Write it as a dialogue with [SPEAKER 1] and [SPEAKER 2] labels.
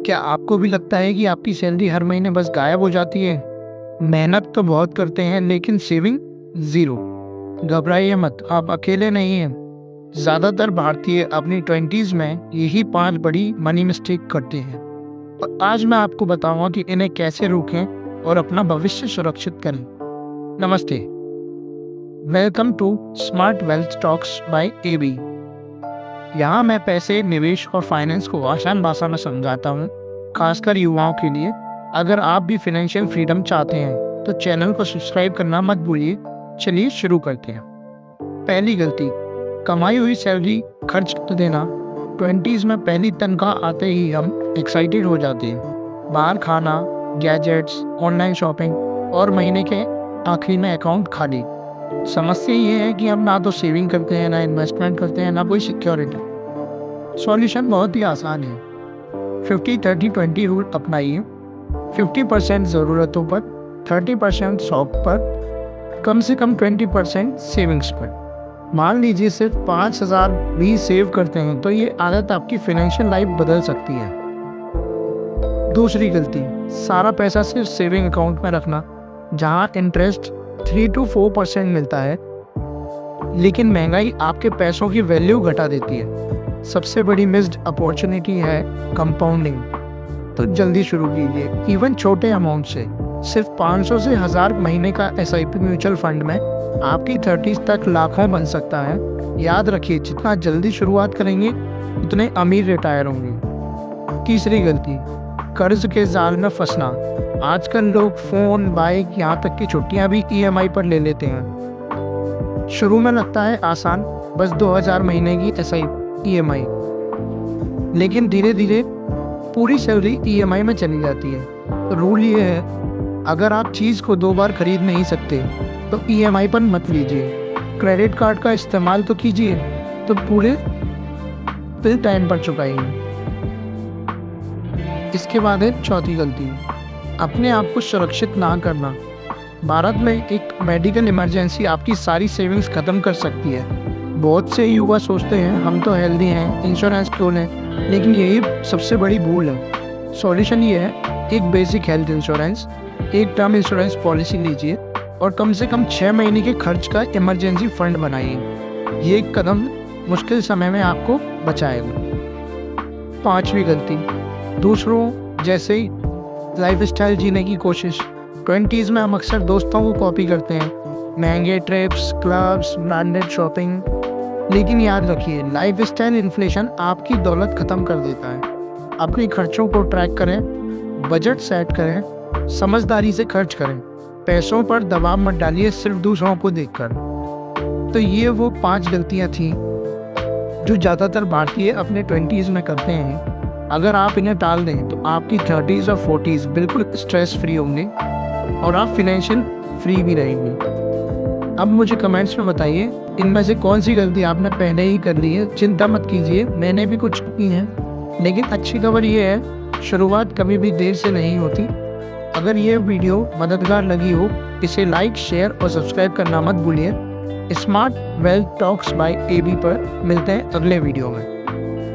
[SPEAKER 1] क्या आपको भी लगता है कि आपकी सैलरी हर महीने बस गायब हो जाती है? मेहनत तो बहुत करते हैं लेकिन सेविंग ज़ीरो। घबराइए मत, आप अकेले नहीं हैं। ज़्यादातर भारतीय अपनी 20s में यही 5 बड़ी मनी मिस्टेक करते हैं और आज मैं आपको बताऊंगा कि इन्हें कैसे रोकें और अपना भविष्य सुरक्षित करें। नमस्ते, welcome to smart wealth talks by AB. यहाँ मैं पैसे, निवेश और फाइनेंस को आसान भाषा में समझाता हूँ, खासकर युवाओं के लिए। अगर आप भी फाइनेंशियल फ्रीडम चाहते हैं तो चैनल को सब्सक्राइब करना मत भूलिए। चलिए शुरू करते हैं। पहली गलती, कमाई हुई सैलरी खर्च कर देना। 20s में पहली तनख्वाह आते ही हम एक्साइटेड हो जाते हैं। बाहर खाना, गैजेट्स, ऑनलाइन शॉपिंग और महीने के आखिरी में अकाउंट खाली। समस्या ये है कि हम ना तो सेविंग करते हैं, ना इन्वेस्टमेंट करते हैं, ना कोई सिक्योरिटी। सॉल्यूशन बहुत ही आसान है। 50-30-20 रूल अपनाइए। 50% ज़रूरतों पर, 30% शौक पर, कम से कम 20% सेविंग्स पर। मान लीजिए सिर्फ 5,000 भी सेव करते हैं तो ये आदत आपकी फाइनेंशियल लाइफ बदल सकती है। दूसरी गलती, सारा पैसा सिर्फ सेविंग अकाउंट में रखना, जहाँ इंटरेस्ट 3 to 4% मिलता है, लेकिन महंगाई आपके पैसों की वैल्यू घटा देती है। सबसे बड़ी मिस्ड अपॉर्चुनिटी है कंपाउंडिंग। तो जल्दी शुरू कीजिए, इवन छोटे अमाउंट से। सिर्फ 500 से 1000 महीने का SIP म्यूचुअल फंड में आपकी 30s तक लाखों बन सकता है। याद रखिए, जितना जल्दी शुरुआत करेंगे उतने अमीर रिटायर होंगे। तीसरी गलती, कर्ज के जाल में फंसना। आजकल लोग फ़ोन, बाइक, यहाँ तक कि छुट्टियाँ भी EMI पर ले लेते हैं। शुरू में लगता है आसान, बस 2000 महीने की SIP EMI, लेकिन धीरे धीरे पूरी सैलरी EMI में चली जाती है। रूल ये है, अगर आप चीज़ को 2 बार खरीद नहीं सकते तो EMI पर मत लीजिए। क्रेडिट कार्ड का इस्तेमाल तो कीजिए, तो पूरे बिल टाइम पर चुकाइए। इसके बाद है चौथी गलती, अपने आप को सुरक्षित ना करना। भारत में एक मेडिकल इमरजेंसी आपकी सारी सेविंग्स ख़त्म कर सकती है। बहुत से युवा सोचते हैं हम तो हेल्दी हैं, इंश्योरेंस क्यों लें, लेकिन यही सबसे बड़ी भूल है। सॉल्यूशन ये है, एक बेसिक हेल्थ इंश्योरेंस, एक टर्म इंश्योरेंस पॉलिसी लीजिए और कम से कम 6 महीने के खर्च का इमरजेंसी फंड बनाइए। ये एक कदम मुश्किल समय में आपको बचाएगा। पांचवी गलती, दूसरों जैसे ही लाइफस्टाइल जीने की कोशिश। 20s में हम अक्सर दोस्तों को कॉपी करते हैं, महंगे ट्रिप्स, क्लब्स, ब्रांडेड शॉपिंग। लेकिन याद रखिए, लाइफस्टाइल इन्फ्लेशन आपकी दौलत ख़त्म कर देता है। अपने खर्चों को ट्रैक करें, बजट सेट करें, समझदारी से खर्च करें। पैसों पर दबाव मत डालिए सिर्फ दूसरों को देखकर। तो ये वो 5 गलतियाँ थीं जो ज़्यादातर भारतीय अपने 20s में करते हैं। अगर आप इन्हें टाल दें तो आपकी 30s और 40s बिल्कुल स्ट्रेस फ्री होंगे और आप फाइनेंशियल फ्री भी रहेंगे। अब मुझे कमेंट्स में बताइए, इनमें से कौन सी गलती आपने पहले ही कर ली है। चिंता मत कीजिए, मैंने भी कुछ की हैं, लेकिन अच्छी खबर ये है, शुरुआत कभी भी देर से नहीं होती। अगर ये वीडियो मददगार लगी हो, इसे लाइक, शेयर और सब्सक्राइब करना मत भूलिए। Smart wealth talks by AB पर मिलते हैं अगले वीडियो में।